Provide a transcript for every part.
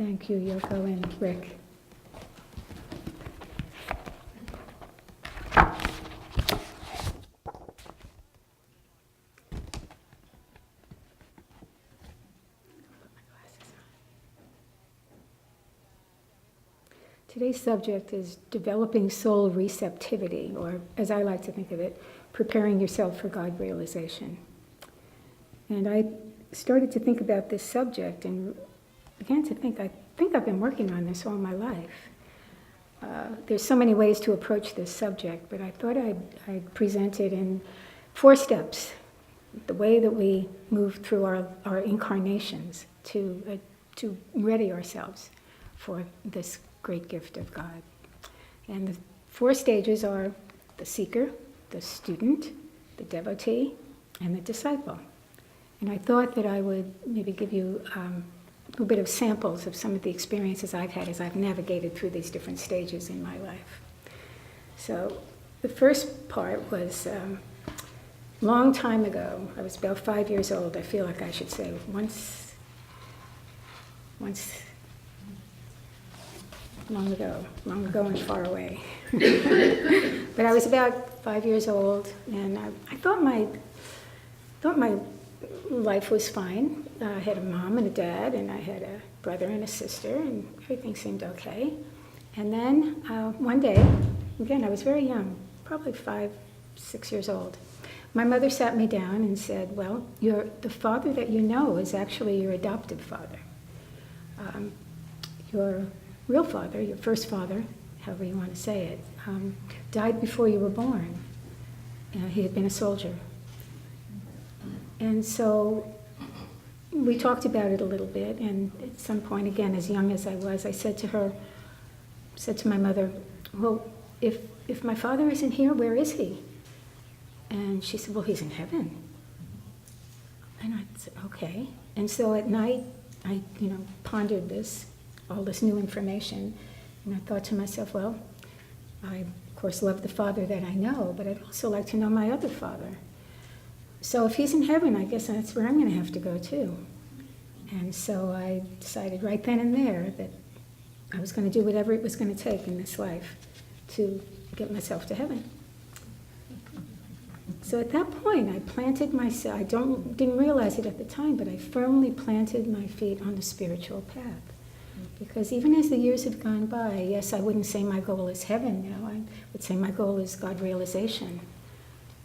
Thank you, Yoko and Rick. Today's subject is developing soul receptivity, or as I like to think of it, preparing yourself for God realization. And I started to think about this subject and began to think, I think I've been working on this all my life. There's so many ways to approach this subject, but I thought I'd present it in 4 steps, the way that we move through our incarnations to ready ourselves for this great gift of God. And the 4 stages are the seeker, the student, the devotee, and the disciple. And I thought that I would maybe give you a little bit of samples of some of the experiences I've had as I've navigated through these different stages in my life. So the first part was long time ago. I was about 5 years old. I feel like I should say once long ago and far away. But I was about 5 years old, and I thought my life was fine. I had a mom and a dad, and I had a brother and a sister, and everything seemed okay. And then one day, again, I was very young, probably 5, 6 years old. My mother sat me down and said, well, the father that you know is actually your adoptive father. Your real father, your first father, however you want to say it, died before you were born. He had been a soldier. And so we talked about it a little bit, and at some point, again, as young as I was, I said to my mother, well, if my father isn't here, where is he? And she said, well, he's in heaven. And I said, okay. And so at night, I pondered all this new information, and I thought to myself, well, I, of course, love the father that I know, but I'd also like to know my other father. So if he's in heaven, I guess that's where I'm going to have to go too. And so I decided right then and there that I was going to do whatever it was going to take in this life to get myself to heaven. So at that point, I planted myself. I didn't realize it at the time, but I firmly planted my feet on the spiritual path. Because even as the years have gone by, yes, I wouldn't say my goal is heaven now. I would say my goal is God realization.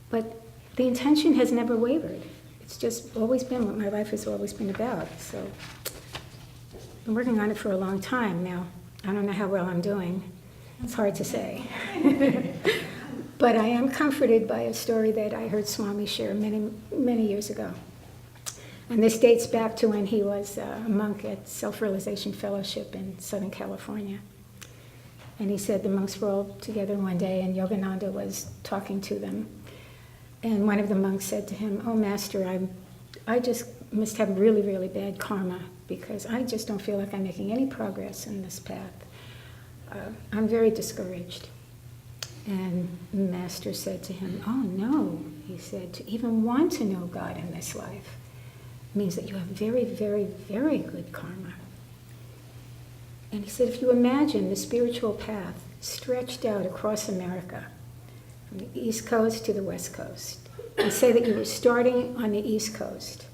But the intention has never wavered. It's just always been what my life has always been about. So I've been working on it for a long time now. I don't know how well I'm doing. It's hard to say. But I am comforted by a story that I heard Swami share many, many years ago. And this dates back to when he was a monk at Self-Realization Fellowship in Southern California. And he said the monks were all together one day, and Yogananda was talking to them. And one of the monks said to him, oh, Master, I just must have really, really bad karma, because I just don't feel like I'm making any progress in this path. I'm very discouraged. And the Master said to him, oh, no, he said, to even want to know God in this life means that you have very, very, very good karma. And he said, if you imagine the spiritual path stretched out across America, from the East Coast to the West Coast, and say that you were starting on the East Coast,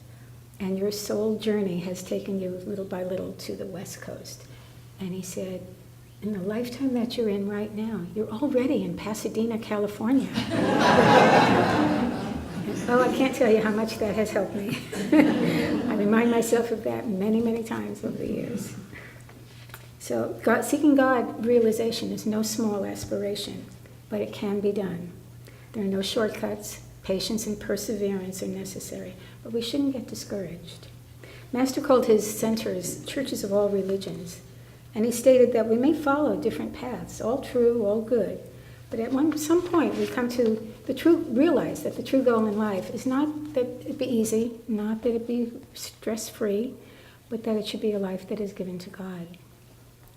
and your soul journey has taken you little by little to the West Coast. And he said, in the lifetime that you're in right now, you're already in Pasadena, California. Oh, I can't tell you how much that has helped me. I remind myself of that many, many times over the years. So seeking God realization is no small aspiration, but it can be done. There are no shortcuts. Patience and perseverance are necessary, but we shouldn't get discouraged. Master called his centers churches of all religions, and he stated that we may follow different paths, all true, all good, but at some point we come to realize that the true goal in life is not that it be easy, not that it be stress-free, but that it should be a life that is given to God.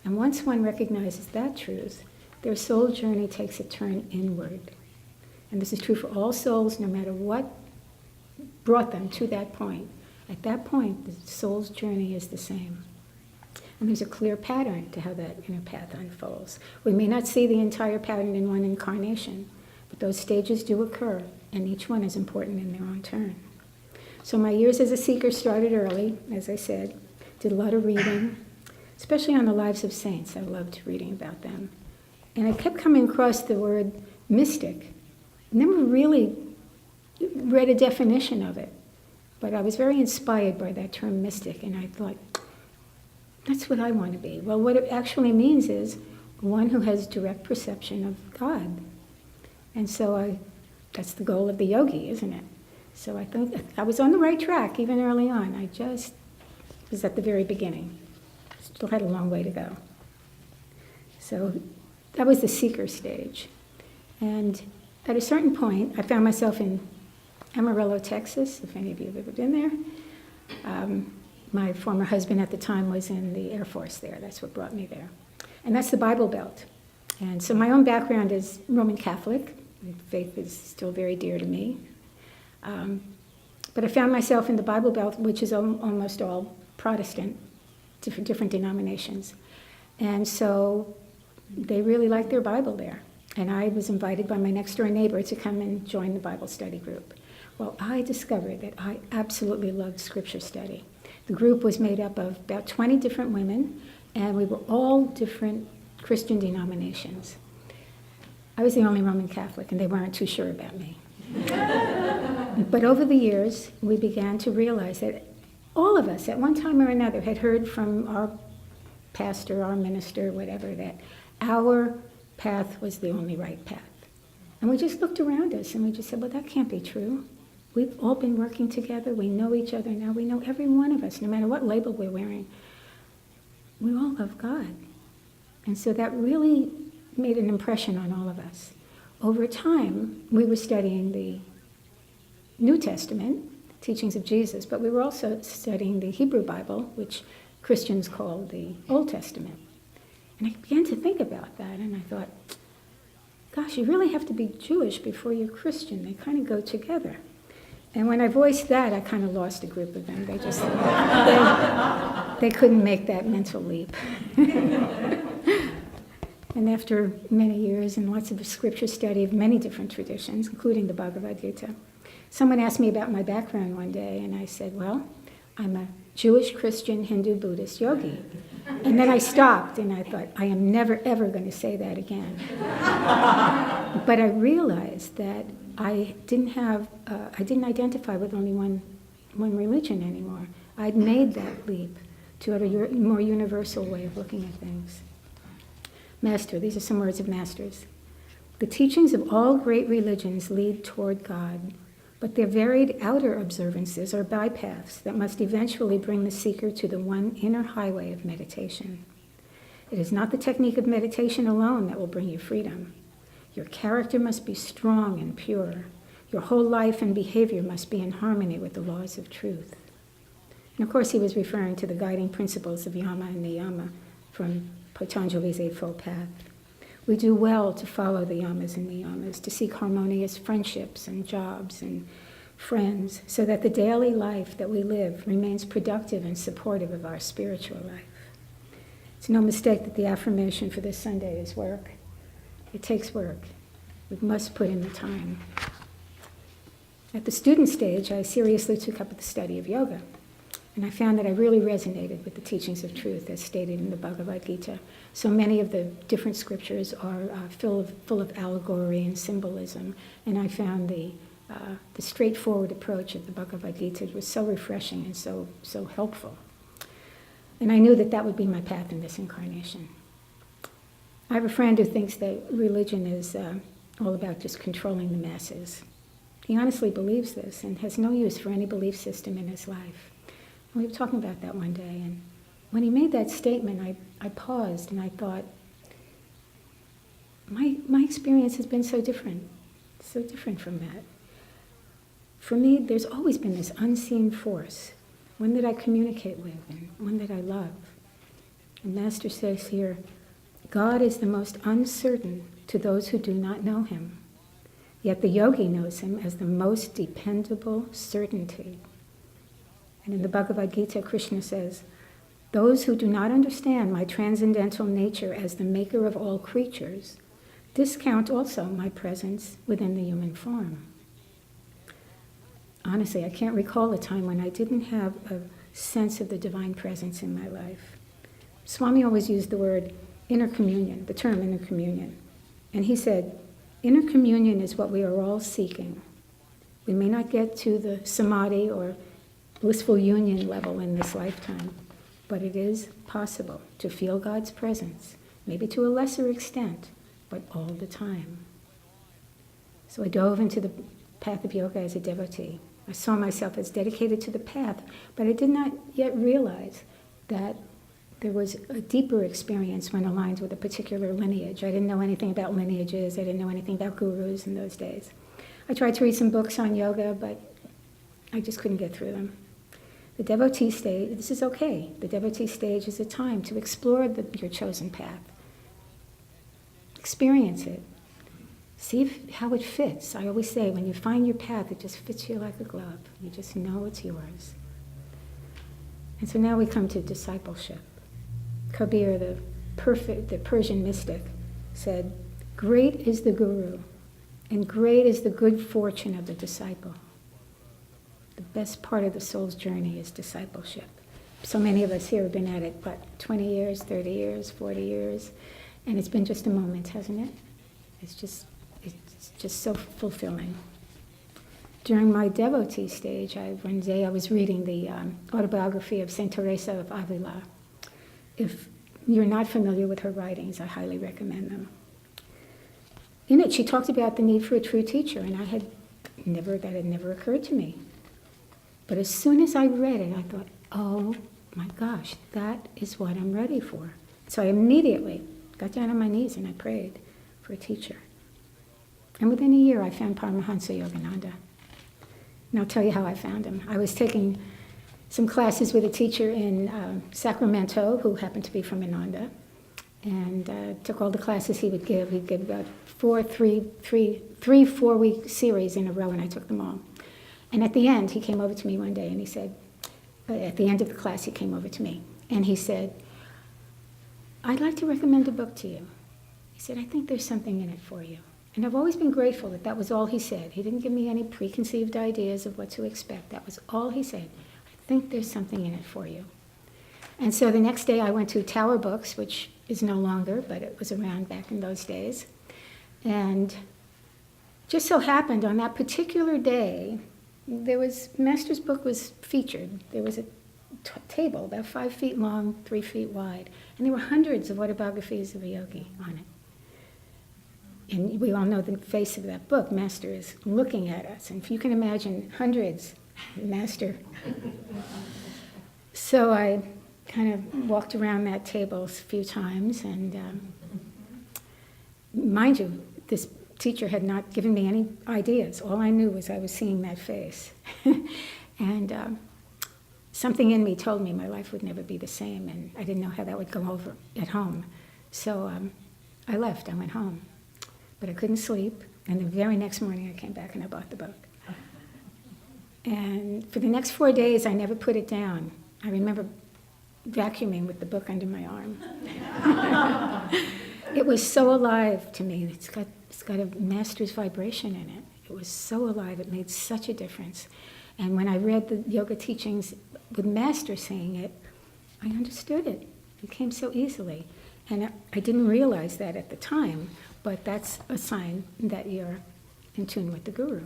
And once one recognizes that truth, their soul journey takes a turn inward. And this is true for all souls, no matter what brought them to that point. At that point, the soul's journey is the same. And there's a clear pattern to how that inner path unfolds. We may not see the entire pattern in one incarnation, but those stages do occur, and each one is important in their own turn. So my years as a seeker started early, as I said. Did a lot of reading, especially on the lives of saints. I loved reading about them. And I kept coming across the word mystic. Never really read a definition of it, but I was very inspired by that term mystic, and I thought, that's what I want to be. Well, what it actually means is one who has direct perception of God. And so that's the goal of the yogi, isn't it? So I think I was on the right track even early on. I just was at the very beginning. Still had a long way to go. So that was the seeker stage. And at a certain point, I found myself in Amarillo, Texas, if any of you have ever been there. My former husband at the time was in the Air Force there. That's what brought me there. And that's the Bible Belt. And so my own background is Roman Catholic. Faith is still very dear to me. But I found myself in the Bible Belt, which is almost all Protestant, different denominations. And so they really liked their Bible there. And I was invited by my next-door neighbor to come and join the Bible study group. Well, I discovered that I absolutely loved scripture study. The group was made up of about 20 different women, and we were all different Christian denominations. I was the only Roman Catholic, and they weren't too sure about me. But over the years, we began to realize that all of us, at one time or another, had heard from our pastor, our minister, whatever, that our path was the only right path. And we just looked around us, and we just said, well, that can't be true. We've all been working together. We know each other now. We know every one of us, no matter what label we're wearing. We all love God. And so that really made an impression on all of us. Over time, we were studying the New Testament, teachings of Jesus, but we were also studying the Hebrew Bible, which Christians call the Old Testament. And I began to think about that, and I thought, gosh, you really have to be Jewish before you're Christian. They kind of go together. And when I voiced that, I kind of lost a group of them. They just, they couldn't make that mental leap. And after many years and lots of scripture study of many different traditions, including the Bhagavad Gita, someone asked me about my background one day, and I said, well, I'm a Jewish, Christian, Hindu, Buddhist yogi. And then I stopped, and I thought, I am never, ever going to say that again. But I realized that I didn't identify with only one religion anymore. I'd made that leap to a more universal way of looking at things. Master, these are some words of masters. The teachings of all great religions lead toward God, but their varied outer observances are bypaths that must eventually bring the seeker to the one inner highway of meditation. It is not the technique of meditation alone that will bring you freedom. Your character must be strong and pure. Your whole life and behavior must be in harmony with the laws of truth. And of course, he was referring to the guiding principles of Yama and Niyama from Patanjali's Eightfold Path. We do well to follow the yamas and niyamas, to seek harmonious friendships and jobs and friends, so that the daily life that we live remains productive and supportive of our spiritual life. It's no mistake that the affirmation for this Sunday is work. It takes work. We must put in the time. At the student stage, I seriously took up the study of yoga. And I found that I really resonated with the teachings of truth as stated in the Bhagavad Gita. So many of the different scriptures are full of allegory and symbolism. And I found the straightforward approach of the Bhagavad Gita was so refreshing and so helpful. And I knew that that would be my path in this incarnation. I have a friend who thinks that religion is all about just controlling the masses. He honestly believes this and has no use for any belief system in his life. We were talking about that one day, and when he made that statement, I paused and I thought, my experience has been so different from that. For me, there's always been this unseen force, one that I communicate with and one that I love. And Master says here, God is the most uncertain to those who do not know him, yet the yogi knows him as the most dependable certainty. And in the Bhagavad Gita, Krishna says, Those who do not understand my transcendental nature as the maker of all creatures discount also my presence within the human form. Honestly, I can't recall a time when I didn't have a sense of the divine presence in my life. Swami always used the word inner communion, the term inner communion. And he said, inner communion is what we are all seeking. We may not get to the samadhi or blissful union level in this lifetime, but it is possible to feel God's presence, maybe to a lesser extent, but all the time. So I dove into the path of yoga as a devotee. I saw myself as dedicated to the path, but I did not yet realize that there was a deeper experience when aligned with a particular lineage. I didn't know anything about lineages. I didn't know anything about gurus in those days. I tried to read some books on yoga, but I just couldn't get through them. The devotee stage, this is okay. The devotee stage is a time to explore your chosen path. Experience it. See how it fits. I always say, when you find your path, it just fits you like a glove. You just know it's yours. And so now we come to discipleship. Kabir, the Persian mystic, said, "Great is the guru, and great is the good fortune of the disciple." The best part of the soul's journey is discipleship. So many of us here have been at it, 20 years, 30 years, 40 years, and it's been just a moment, hasn't it? It's just so fulfilling. During my devotee stage, one day I was reading the autobiography of Saint Teresa of Avila. If you're not familiar with her writings, I highly recommend them. In it, she talked about the need for a true teacher, and that had never occurred to me. But as soon as I read it, I thought, oh my gosh, that is what I'm ready for. So I immediately got down on my knees and I prayed for a teacher. And within a year, I found Paramahansa Yogananda. And I'll tell you how I found him. I was taking some classes with a teacher in Sacramento who happened to be from Ananda, and took all the classes he would give. He'd give about 4-week series in a row, and I took them all. And at the end, he came over to me one day and he said, at the end of the class, he came over to me and he said, "I'd like to recommend a book to you." He said, "I think there's something in it for you." And I've always been grateful that that was all he said. He didn't give me any preconceived ideas of what to expect. That was all he said. "I think there's something in it for you." And so the next day I went to Tower Books, which is no longer, but it was around back in those days. And just so happened on that particular day, Master's book was featured. There was a table about 5 feet long, 3 feet wide, and there were hundreds of autobiographies of a yogi on it. And we all know the face of that book. Master is looking at us, and if you can imagine hundreds, Master. So I kind of walked around that table a few times, and mind you, this teacher had not given me any ideas. All I knew was I was seeing that face. And something in me told me my life would never be the same, and I didn't know how that would go over at home. So I left. I went home. But I couldn't sleep, and the very next morning I came back and I bought the book. And for the next 4 days, I never put it down. I remember vacuuming with the book under my arm. It was so alive to me. It's got a master's vibration in it. It was so alive. It made such a difference. And when I read the yoga teachings with Master saying it, I understood it. It came so easily. And I didn't realize that at the time, but that's a sign that you're in tune with the guru.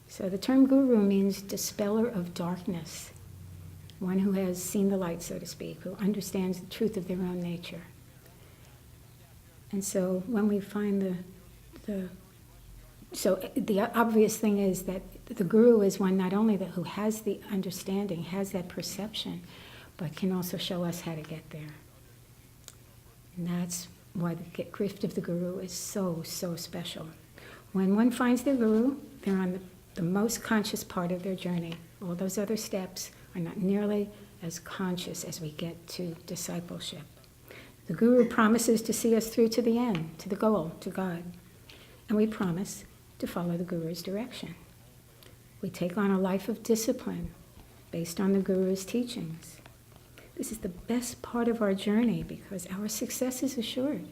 So the term guru means dispeller of darkness, one who has seen the light, so to speak, who understands the truth of their own nature. And so when we find the obvious thing is that the guru is one not only who has the understanding, has that perception, but can also show us how to get there. And that's why the gift of the guru is so, so special. When one finds their guru, they're on the most conscious part of their journey. All those other steps are not nearly as conscious as we get to discipleship. The guru promises to see us through to the end, to the goal, to God. And we promise to follow the guru's direction. We take on a life of discipline based on the Guru's teachings. This is the best part of our journey because our success is assured.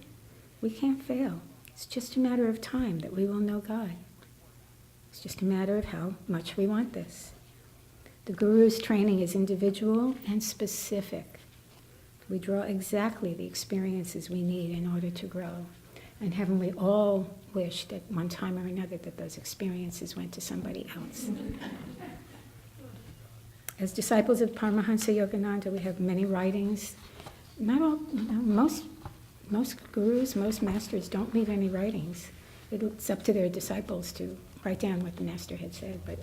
We can't fail. It's just a matter of time that we will know God. It's just a matter of how much we want this. The Guru's training is individual and specific. We draw exactly the experiences we need in order to grow. And haven't we all wished at one time or another that those experiences went to somebody else? As disciples of Paramahansa Yogananda, we have many writings. Not all, most gurus, most masters don't leave any writings. It's up to their disciples to write down what the master had said. But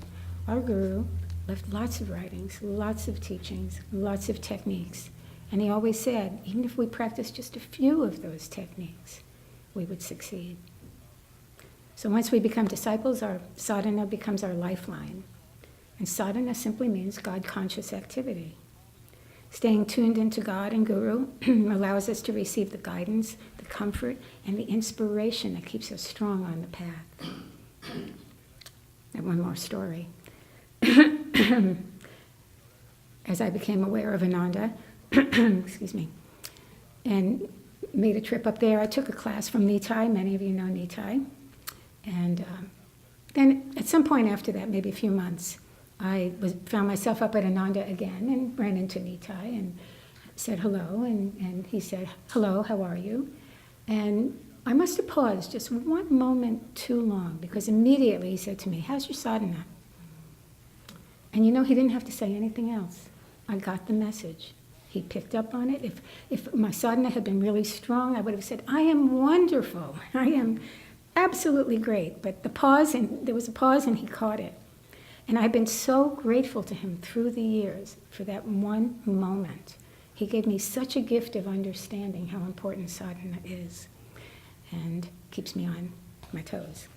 our guru left lots of writings, lots of teachings, lots of techniques. And he always said, even if we practice just a few of those techniques, we would succeed. So once we become disciples, our sadhana becomes our lifeline. And sadhana simply means God-conscious activity. Staying tuned into God and Guru allows us to receive the guidance, the comfort, and the inspiration that keeps us strong on the path. I have one more story. As I became aware of Ananda, excuse me, and made a trip up there, I took a class from Nitai. Many of you know Nitai. And then at some point after that, maybe a few months, I found myself up at Ananda again and ran into Nitai and said hello. And he said, hello, how are you? And I must have paused just one moment too long because immediately he said to me, how's your sadhana? And you know, he didn't have to say anything else. I got the message. He picked up on it. If my sadhana had been really strong, I would have said, I am wonderful. I am absolutely great. But there was a pause and he caught it. And I've been so grateful to him through the years for that one moment. He gave me such a gift of understanding how important sadhana is and keeps me on my toes.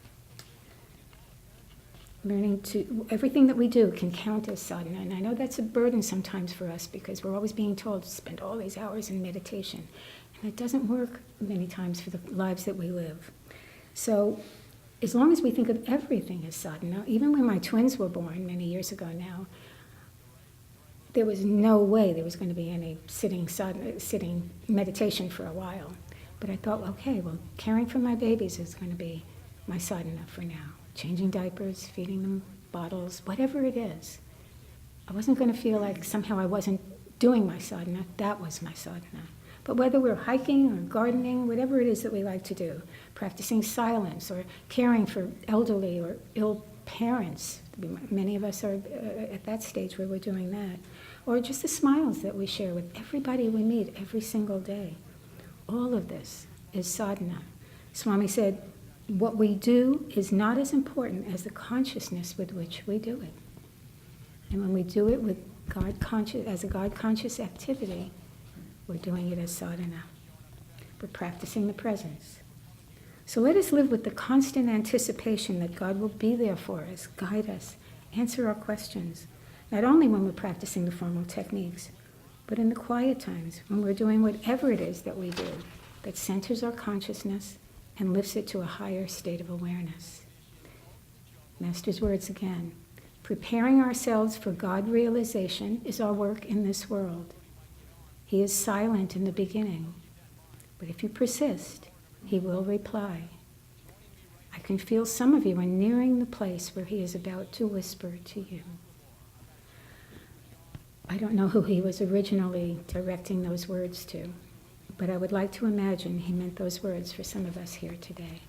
Everything that we do can count as sadhana. And I know that's a burden sometimes for us because we're always being told to spend all these hours in meditation. And it doesn't work many times for the lives that we live. So as long as we think of everything as sadhana, even when my twins were born many years ago now, there was no way there was going to be any sitting meditation for a while. But I thought, okay, well, caring for my babies is going to be my sadhana for now. Changing diapers, feeding them bottles, whatever it is. I wasn't going to feel like somehow I wasn't doing my sadhana. That was my sadhana. But whether we're hiking or gardening, whatever it is that we like to do, practicing silence or caring for elderly or ill parents, many of us are at that stage where we're doing that, or just the smiles that we share with everybody we meet every single day. All of this is sadhana. Swami said, what we do is not as important as the consciousness with which we do it. And when we do it with as a God-conscious activity, we're doing it as sadhana. We're practicing the presence. So let us live with the constant anticipation that God will be there for us, guide us, answer our questions, not only when we're practicing the formal techniques, but in the quiet times when we're doing whatever it is that we do that centers our consciousness and lifts it to a higher state of awareness. Master's words again. Preparing ourselves for God realization is our work in this world. He is silent in the beginning, but if you persist, he will reply. I can feel some of you are nearing the place where he is about to whisper to you. I don't know who he was originally directing those words to, but I would like to imagine he meant those words for some of us here today.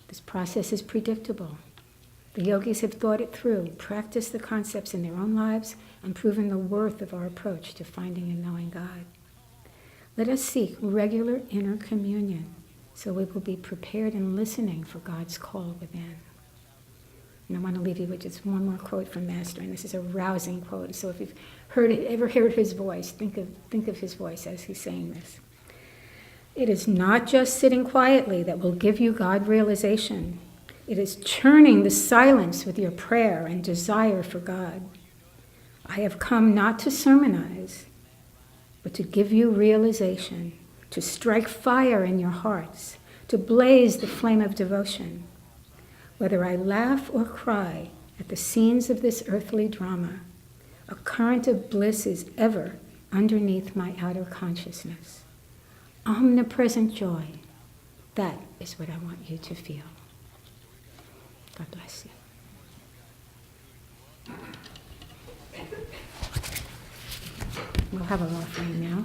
This process is predictable. The yogis have thought it through, practiced the concepts in their own lives, and proven the worth of our approach to finding and knowing God. Let us seek regular inner communion so we will be prepared and listening for God's call within. And I want to leave you with just one more quote from Master, and this is a rousing quote. So if you've ever heard his voice, think of his voice as he's saying this. It is not just sitting quietly that will give you God realization. It is churning the silence with your prayer and desire for God. I have come not to sermonize, but to give you realization, to strike fire in your hearts, to blaze the flame of devotion. Whether I laugh or cry At the scenes of this earthly drama, a current of bliss is ever underneath my outer consciousness. Omnipresent joy. That is what I want you to feel. God bless you. We'll have our offering now.